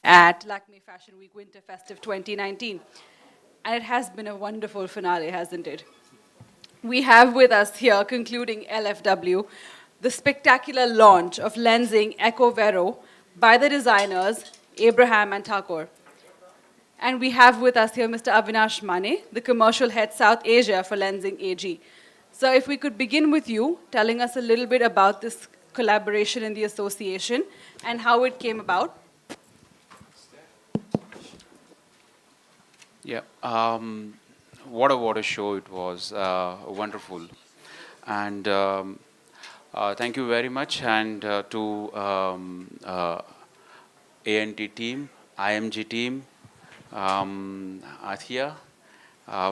at Lakme Fashion Week Winter Festive 2019. And it has been a wonderful finale, hasn't it? We have with us here, concluding LFW, the spectacular launch of lensing Eco Vero by the designers Abraham and Thakur. And we have with us here Mr. Avinash Mane, the commercial head South Asia for Lensing AG. So if we could begin with you, telling us a little bit about this collaboration in the association and how it came about. Yeah, what a show it was, wonderful. And thank you very much, and to ANT team, IMG team, Athiya,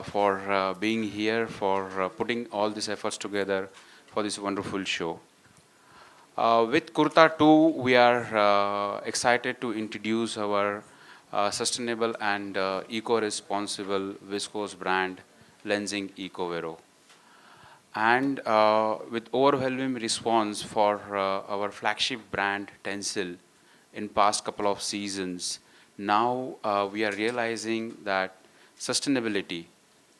for being here, for putting all these efforts together for this wonderful show. With Kurta 2, we are excited to introduce our sustainable and eco-responsible viscose brand, Lensing EcoVero. And with overwhelming response for our flagship brand, Tencel, in past couple of seasons, now we are realizing that sustainability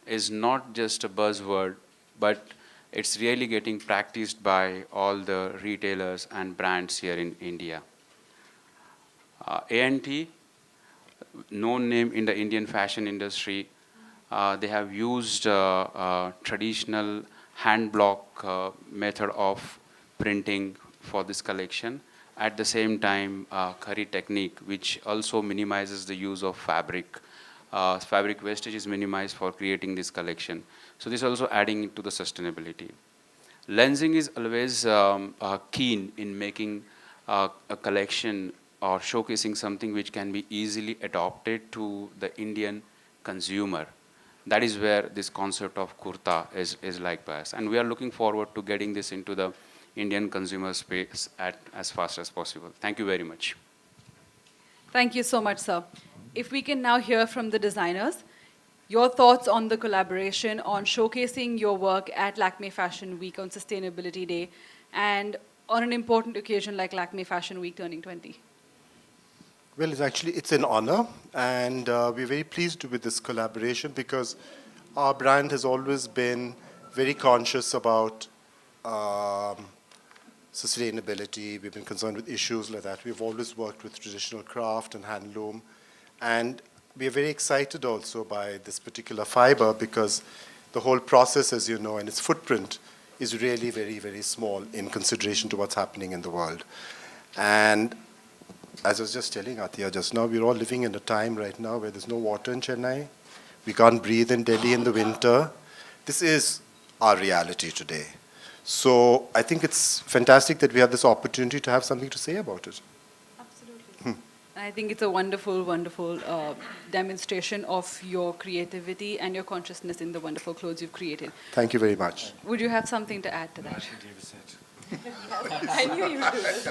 is not just a buzzword, but it's really getting practiced by all the retailers and brands here in India. ANT, known name in the Indian fashion industry, they have used traditional hand block method of printing for this collection. At the same time, curry technique, which also minimizes the use of fabric. Fabric wastage is minimized for creating this collection. So this is also adding to the sustainability. Lensing is always keen in making a collection or showcasing something which can be easily adopted to the Indian consumer. That is where this concept of kurta is like us. And we are looking forward to getting this into the Indian consumer space as fast as possible. Thank you very much. Thank you so much, sir. If we can now hear from the designers, your thoughts on the collaboration, on showcasing your work at Lakme Fashion Week on Sustainability Day, and on an important occasion like Lakme Fashion Week turning 20. Well, it's an honor, and we're very pleased with this collaboration because our brand has always been very conscious about sustainability. We've been concerned with issues like that. We've always worked with traditional craft and handloom, and we are very excited also by this particular fiber because the whole process, as you know, and its footprint is really very, very small in consideration to what's happening in the world. And as I was just telling Athiya just now, we're all living in a time right now where there's no water in Chennai. We can't breathe in Delhi in the winter. This is our reality today. So I think it's fantastic that we have this opportunity to have something to say about it. Absolutely. I think it's a wonderful, wonderful demonstration of your creativity and your consciousness in the wonderful clothes you've created. Thank you very much. Would you have something to add to that? I knew you would do this.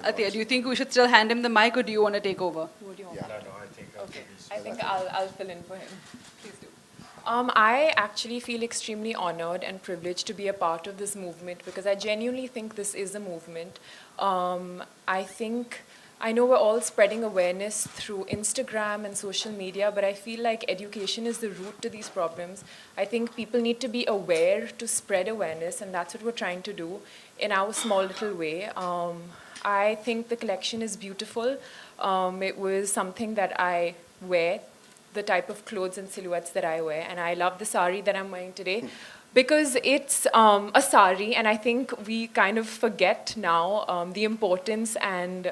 Athiya, do you think we should still hand him the mic or do you want to take over? What do you want? Yeah. I think I'll fill in for him. Please do. I actually feel extremely honored and privileged to be a part of this movement because I genuinely think this is a movement. I know we're all spreading awareness through Instagram and social media, but I feel like education is the root to these problems. I think people need to be aware to spread awareness, and that's what we're trying to do in our small little way. I think the collection is beautiful. It was something that I wear, the type of clothes and silhouettes that I wear, and I love the sari that I'm wearing today because it's a sari, and I think we kind of forget now the importance and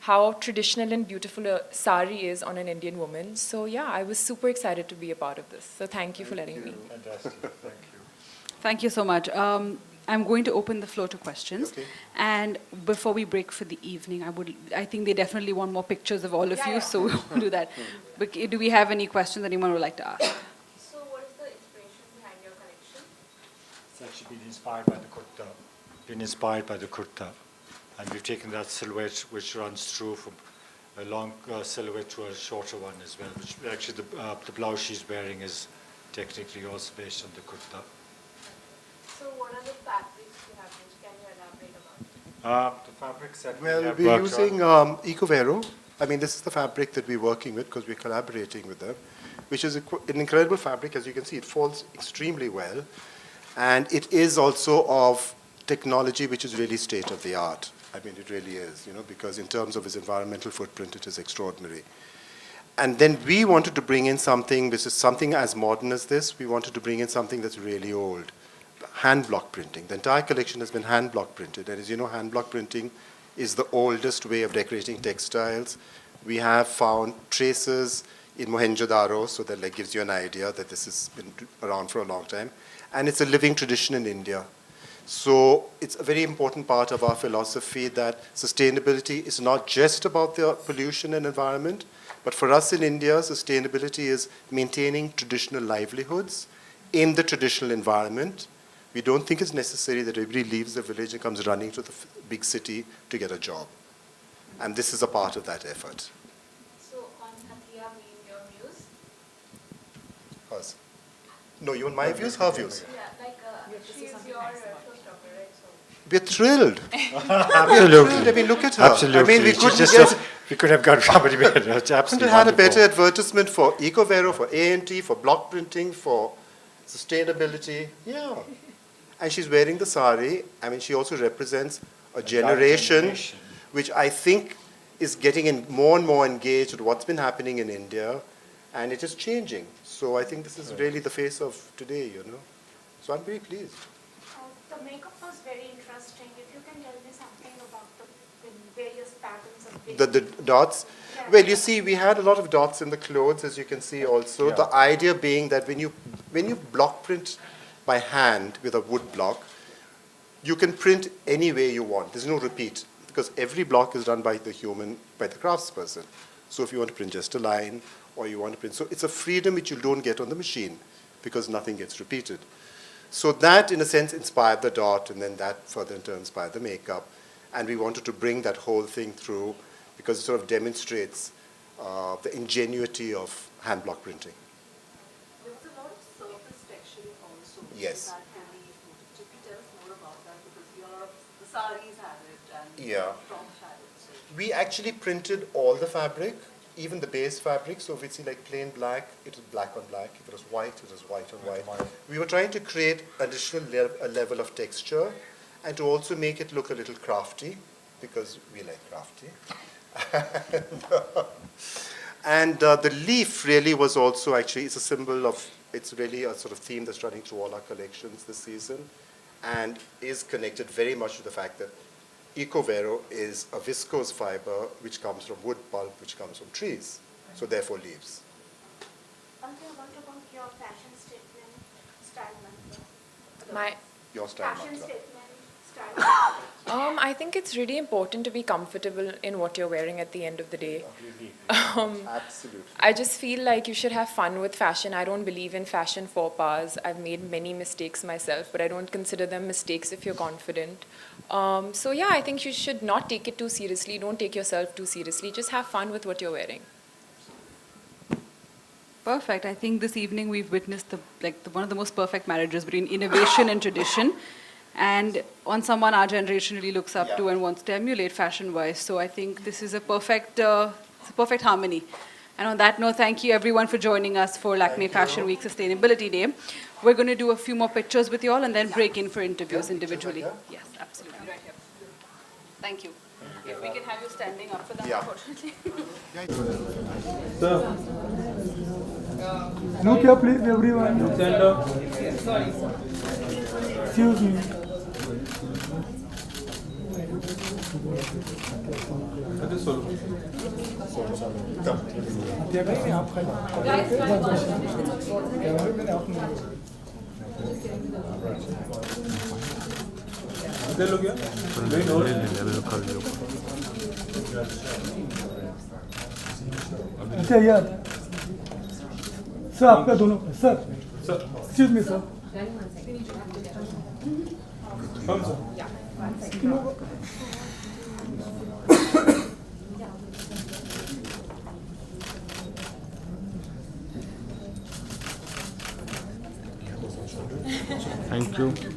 how traditional and beautiful a sari is on an Indian woman. So yeah, I was super excited to be a part of this. So thank you for letting me. Fantastic. Thank you. Thank you so much. I'm going to open the floor to questions. Okay. And before we break for the evening, I think they definitely want more pictures of all of you, Yeah. so we'll do that. But do we have any questions anyone would like to ask? So what is the inspiration behind your collection? It's actually been inspired by the kurta. And we've taken that silhouette which runs through from a long silhouette to a shorter one as well, which actually the blouse she's wearing is technically also based on the kurta. So what are the fabrics you have used? Can you elaborate about it? The fabrics that we Well, have we're worked on- using Ecovero. I mean, this is the fabric that we're working with because we're collaborating with them, which is an incredible fabric. As you can see, it falls extremely well. And it is also of technology which is really state of the art. I mean, it really is, because in terms of its environmental footprint, it is extraordinary. And then we wanted to bring in something, which is something as modern as this. We wanted to bring in something that's really old. Hand block printing. The entire collection has been hand block printed. And as you know, hand block printing is the oldest way of decorating textiles. We have found traces in Mohenjo-daro, so that gives you an idea that this has been around for a long time. And it's a living tradition in India. So it's a very important part of our philosophy that sustainability is not just about the pollution and environment, but for us in India, sustainability is maintaining traditional livelihoods in the traditional environment. We don't think it's necessary that everybody leaves the village and comes running to the big city to get a job. And this is a part of that effort. So on Athiya being your muse? Hers. No, you want my views? Her views. Yeah, like she is your showstopper, right? So We're thrilled. Absolutely. I mean, look at her. Absolutely. I mean, We could have got somebody better. It's couldn't absolutely have had a wonderful. better advertisement for Ecovero, for A&T, for block printing, for sustainability. Yeah. And she's wearing the sari. I mean, she also represents a generation which I think is getting more and more engaged with what's been happening in India, and it is changing. So I think this is really the face of today, So I'm very pleased. The makeup was very interesting. If you can tell me something about the various patterns of The dots. Well, you see, we had a lot of dots in the clothes, as you can see also. Yeah. The idea being that when you block print by hand with a wood block, you can print any way you want. There's no repeat, because every block is done by the craftsperson. So if you want to print just a line, or you want to print, so it's a freedom which you don't get on the machine, because nothing gets repeated. So that, in a sense, inspired the dot, and then that further in turn inspired the makeup. And we wanted to bring that whole thing through, because it sort of demonstrates the ingenuity of hand block printing. There was a lot of surface texturing also. Yes. That really noticed. If you tell us more about that, because the saris have it and Yeah. frogs have it. So. We actually printed all the fabric, even the base fabric. So if it's like plain black, it was black on black. If it was white, it was white on white. We were trying to create additional a level of texture and to also make it look a little crafty, because we like crafty. And the leaf really was also actually, it's a symbol of, it's really a sort of theme that's running through all our collections this season, and is connected very much to the fact that Ecovero is a viscose fiber which comes from wood pulp, which comes from trees, so therefore leaves. What about your fashion statement style mantra? My Your style Fashion mantra. statement style. I think it's really important to be comfortable in what you're wearing at the end of the day. Absolutely. I just feel like you should have fun with fashion. I don't believe in fashion faux pas. I've made many mistakes myself, but I don't consider them mistakes if you're confident. So yeah, I think you should not take it too seriously. Don't take yourself too seriously. Just have fun with what you're wearing. Perfect. I think this evening we've witnessed one of the most perfect marriages between innovation and tradition, and on someone our generation really looks up to and wants to emulate fashion-wise. So I think this is a perfect harmony. And on that note, thank you everyone for joining us for Lakme Fashion Week Sustainability Day. We're going to do a few more pictures with you all and then break in for interviews individually. Yes, absolutely. Right here. Thank you. If we can have you standing up for them, Yeah. unfortunately. Look here, please, everyone. Stand up. Excuse me. Der kann ich abhalten. Der will auch nicht. लोग क्या अच्छा यार sir आपका दोनों sir excuse me sir Thank you.